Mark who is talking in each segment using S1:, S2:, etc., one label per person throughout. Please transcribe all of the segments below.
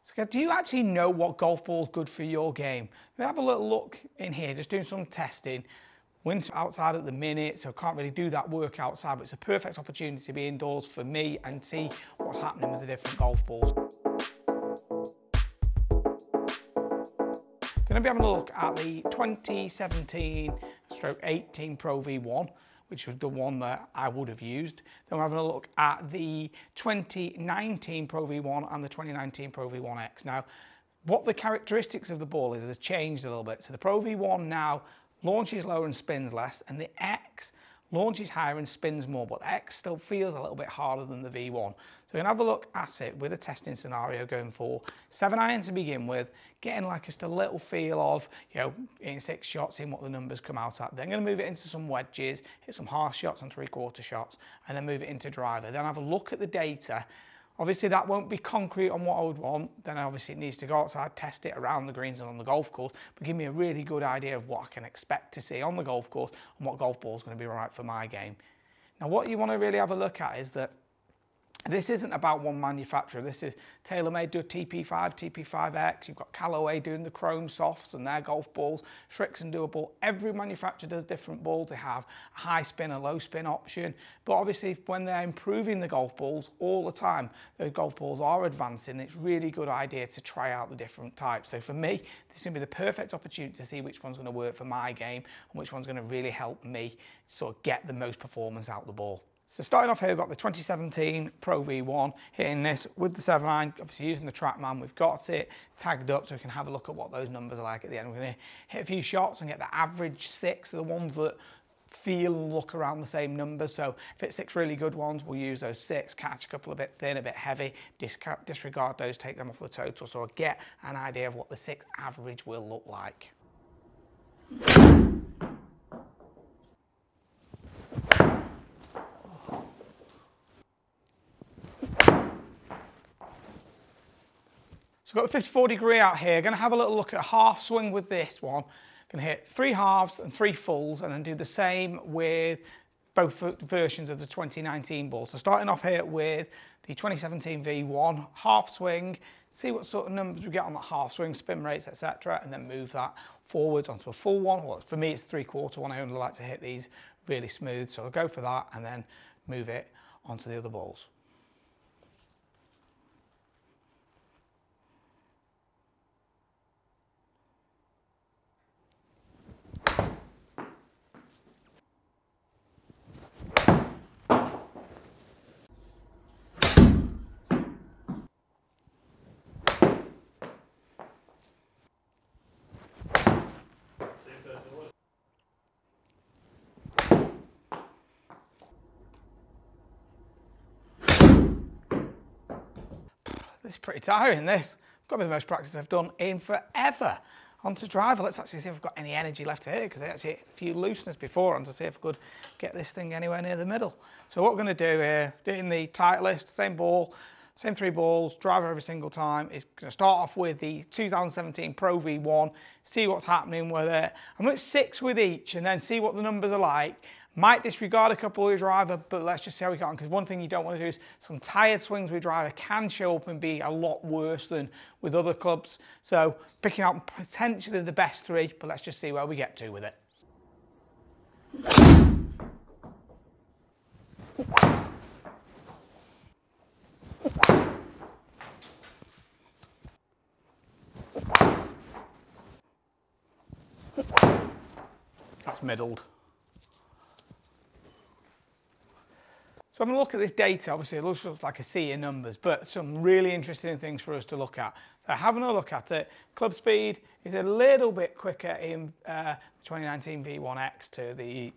S1: So do you actually know what golf ball is good for your game? We have a little look in here, just doing some testing. Winter outside at the minute, so can't really do that work outside, but it's a perfect opportunity to be indoors for me and see what's happening with the different golf balls. Going to be having a look at the 2017/18 Pro V1, which was the one that I would have used. Then we're having a look at the 2019 Pro V1 and the 2019 Pro V1X. Now, what the characteristics of the ball is has changed a little bit. So the Pro V1 now launches lower and spins less, and the X launches higher and spins more, but the X still feels a little bit harder than the V1. So we're going to have a look at it with a testing scenario going for 7-iron to begin with, getting like just a little feel of, in 6 shots, seeing what the numbers come out at. Then I'm going to move it into some wedges, hit some half shots and 3/4 shots, and then move it into driver. Then have a look at the data. Obviously that won't be concrete on what I would want, then obviously it needs to go outside, test it around the greens and on the golf course, but give me a really good idea of what I can expect to see on the golf course and what golf ball is going to be right for my game. Now what you want to really have a look at is that this isn't about one manufacturer. This is TaylorMade do a TP5, TP5X. You've got Callaway doing the Chrome Softs and their golf balls. Srixon do a ball. Every manufacturer does different balls. They have a high spin, a low spin option. But obviously when they're improving the golf balls all the time, those golf balls are advancing. It's a really good idea to try out the different types. So for me, this is going to be the perfect opportunity to see which one's going to work for my game and which one's going to really help me sort of get the most performance out of the ball. So starting off here, we've got the 2017 Pro V1, hitting this with the 7-iron, obviously using the TrackMan. We've got it tagged up so we can have a look at what those numbers are like at the end. We're going to hit a few shots and get the average 6, the ones that feel and look around the same numbers. So if it's 6 really good ones, we'll use those 6, catch a couple a bit thin, a bit heavy, disregard those, take them off the total, so I get an idea of what the 6 average will look like. So I've got the 54° out here. Going to have a little look at a half swing with this one. Going to hit 3 halves and 3 fulls and then do the same with both versions of the 2019 ball. So starting off here with the 2017 V1, half swing, see what sort of numbers we get on that half swing, spin rates, etc. And then move that forwards onto a full one. Well, for me, it's 3/4 one. I only like to hit these really smooth. So I'll go for that and then move it onto the other balls. This is pretty tiring, this. Got to be the most practice I've done in forever. On to driver. Let's actually see if I've got any energy left to hit, because I actually hit a few looseness before on to see if I could get this thing anywhere near the middle. So what we're going to do here, doing the Titleist, same ball, same 3 balls, driver every single time. It's going to start off with the 2017 Pro V1, see what's happening with it. I'm going to 6 with each and then see what the numbers are like. Might disregard a couple with driver, but let's just see how we get on, because one thing you don't want to do is some tired swings with driver can show up and be a lot worse than with other clubs. So picking out potentially the best 3, but let's just see where we get to with it. That's middled. So I'm going to look at this data. Obviously it looks like a sea of numbers, but some really interesting things for us to look at. So having a look at it, club speed is a little bit quicker in the 2019 V1X to the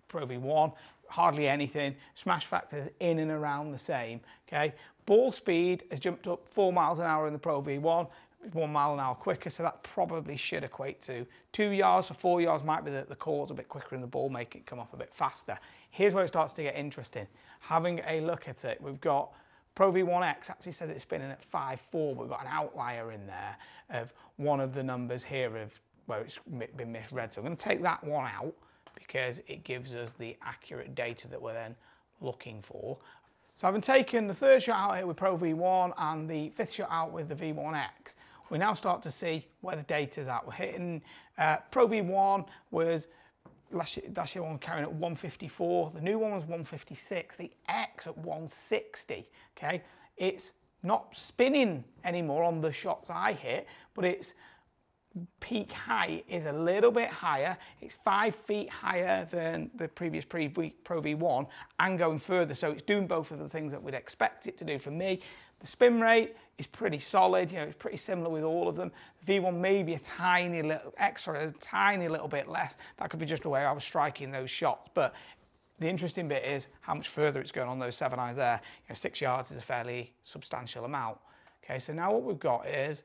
S1: Pro V1, hardly anything. Smash factors in and around the same, okay? Ball speed has jumped up 4 miles an hour in the Pro V1, 1 mile an hour quicker, so that probably should equate to 2 yards or 4 yards. Might be that the core's a bit quicker in the ball, make it come off a bit faster. Here's where it starts to get interesting. Having a look at it, we've got Pro V1X actually says it's spinning at 5.4, but we've got an outlier in there of one of the numbers here of where it's been misread. So I'm going to take that one out because it gives us the accurate data that we're then looking for. So I've been taking the third shot out here with Pro V1 and the fifth shot out with the V1X. We now start to see where the data's at. We're hitting, Pro V1 was, last year one carrying at 154, the new one was 156, the X at 160, okay? It's not spinning anymore on the shots I hit, but its peak height is a little bit higher. It's 5 feet higher than the previous Pro V1 and going further, so it's doing both of the things that we'd expect it to do. For me, the spin rate is pretty solid, you know, it's pretty similar with all of them. The V1 maybe a tiny little extra, a tiny little bit less. That could be just the way I was striking those shots, but the interesting bit is how much further it's going on those 7 irons there. You know, 6 yards is a fairly substantial amount. Okay, so now what we've got is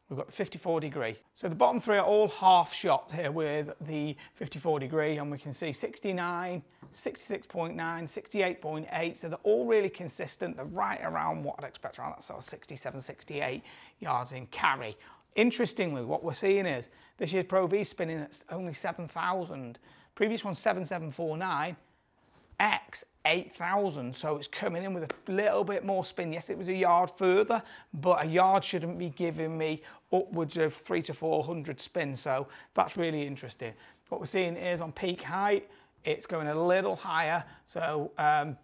S1: we've got the 54 degree. So the bottom 3 are all half shots here with the 54 degree, and we can see 69, 66.9, 68.8. So they're all really consistent. They're right around what I'd expect, around that sort of 67, 68 yards in carry. Interestingly, what we're seeing is this year's Pro V spinning at only 7,000. Previous one 7,749. X 8,000, so it's coming in with a little bit more spin. Yes, it was a yard further, but a yard shouldn't be giving me upwards of 300 to 400 spin, so that's really interesting. What we're seeing is on peak height, it's going a little higher, so having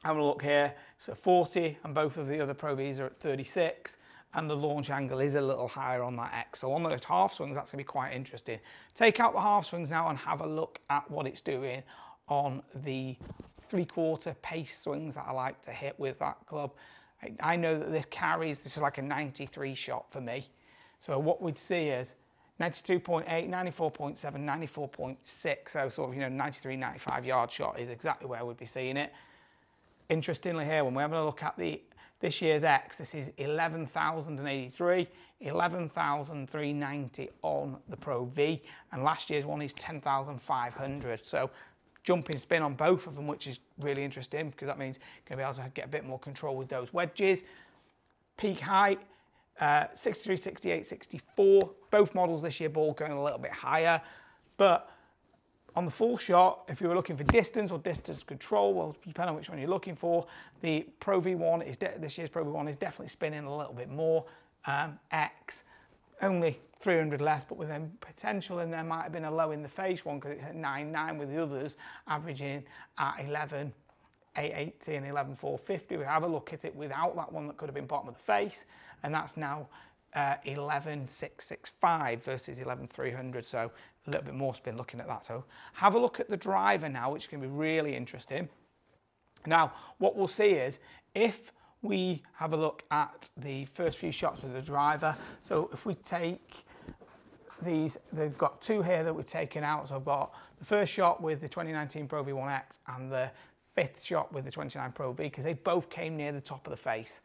S1: a look here, so 40, and both of the other Pro Vs are at 36, and the launch angle is a little higher on that X. So on those half swings, that's going to be quite interesting. Take out the half swings now and have a look at what it's doing on the 3/4 pace swings that I like to hit with that club. I know that this is like a 93 shot for me. So what we'd see is 92.8, 94.7, 94.6, so sort of, you know, 93, 95 yard shot is exactly where we'd be seeing it. Interestingly here, when we're having a look at this year's X, this is 11,083, 11,390 on the Pro V, and last year's one is 10,500. So jumping spin on both of them, which is really interesting because that means you're going to be able to get a bit more control with those wedges. Peak height, 63, 68, 64. Both models this year, ball going a little bit higher. But on the full shot, if you were looking for distance or distance control, well, depending on which one you're looking for, the Pro V1 is this year's Pro V1 is definitely spinning a little bit more. X, only 300 less, but with a potential, and there might have been a low in the face one because it's at 9.9 with the others averaging at 11,880 and 11,450. We have a look at it without that one that could have been bottom of the face, and that's now 11,665 versus 11,300, so a little bit more spin looking at that. So have a look at the driver now, which can be really interesting. Now, what we'll see is if we have a look at the first few shots with the driver. So if we take these, they've got 2 here that we've taken out. So I've got the first shot with the 2019 Pro V1X and the 5th shot with the 29 Pro V, because they both came near the top of the face.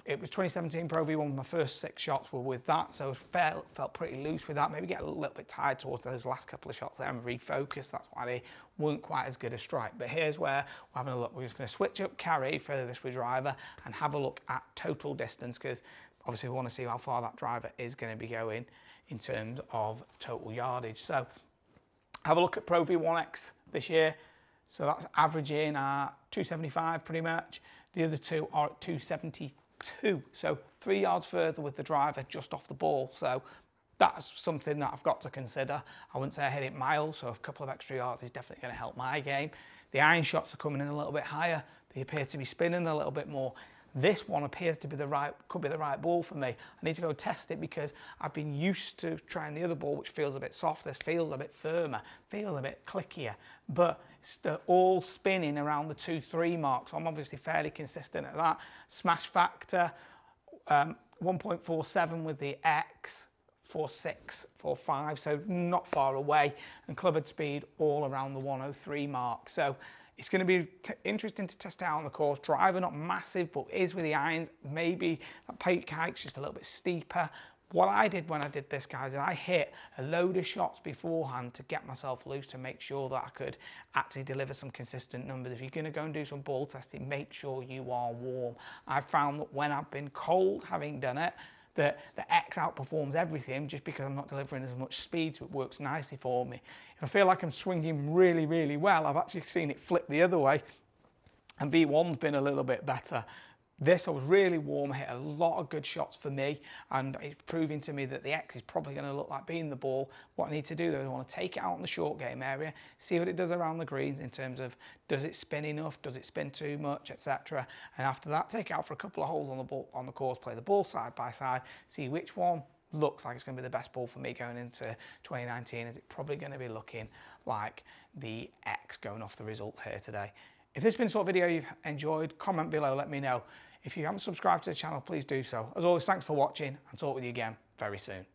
S1: It was 2017 Pro V1, my first 6 shots were with that, so felt pretty loose with that. Maybe get a little bit tired towards those last couple of shots there and refocus. That's why they weren't quite as good a strike. But here's where we're having a look. We're just going to switch up carry for this with driver and have a look at total distance, because obviously we want to see how far that driver is going to be going in terms of total yardage. So have a look at Pro V1X this year. So that's averaging at 275 pretty much. The other 2 are at 272. So 3 yards further with the driver just off the ball. So that's something that I've got to consider. I wouldn't say I hit it miles, so a couple of extra yards is definitely going to help my game. The iron shots are coming in a little bit higher. They appear to be spinning a little bit more. This one appears to be could be the right ball for me. I need to go test it because I've been used to trying the other ball, which feels a bit softer, feels a bit firmer, feels a bit clickier, but it's all spinning around the 2-3 mark. So I'm obviously fairly consistent at that. Smash factor, 1.47 with the X, 4.6, 4.5, so not far away, and club head speed all around the 103 mark. So it's going to be interesting to test out on the course. Driver not massive, but is with the irons. Maybe that peak height's just a little bit steeper. What I did when I did this, guys, is I hit a load of shots beforehand to get myself loose, to make sure that I could actually deliver some consistent numbers. If you're going to go and do some ball testing, make sure you are warm. I've found that when I've been cold, having done it, that the X outperforms everything just because I'm not delivering as much speed, so it works nicely for me. If I feel like I'm swinging really, really well, I've actually seen it flip the other way. and V1's been a little bit better. This I was really warm, hit a lot of good shots for me, and it's proving to me that the X is probably going to look like being the ball. What I need to do though is I want to take it out in the short game area, see what it does around the greens in terms of does it spin enough, does it spin too much, etc. And after that, take it out for a couple of holes on the course, play the ball side by side, see which one looks like it's going to be the best ball for me going into 2019. Is it probably going to be looking like the X going off the results here today? If this has been the sort of video you've enjoyed, comment below, let me know. If you haven't subscribed to the channel, please do so. As always, thanks for watching, and talk with you again very soon.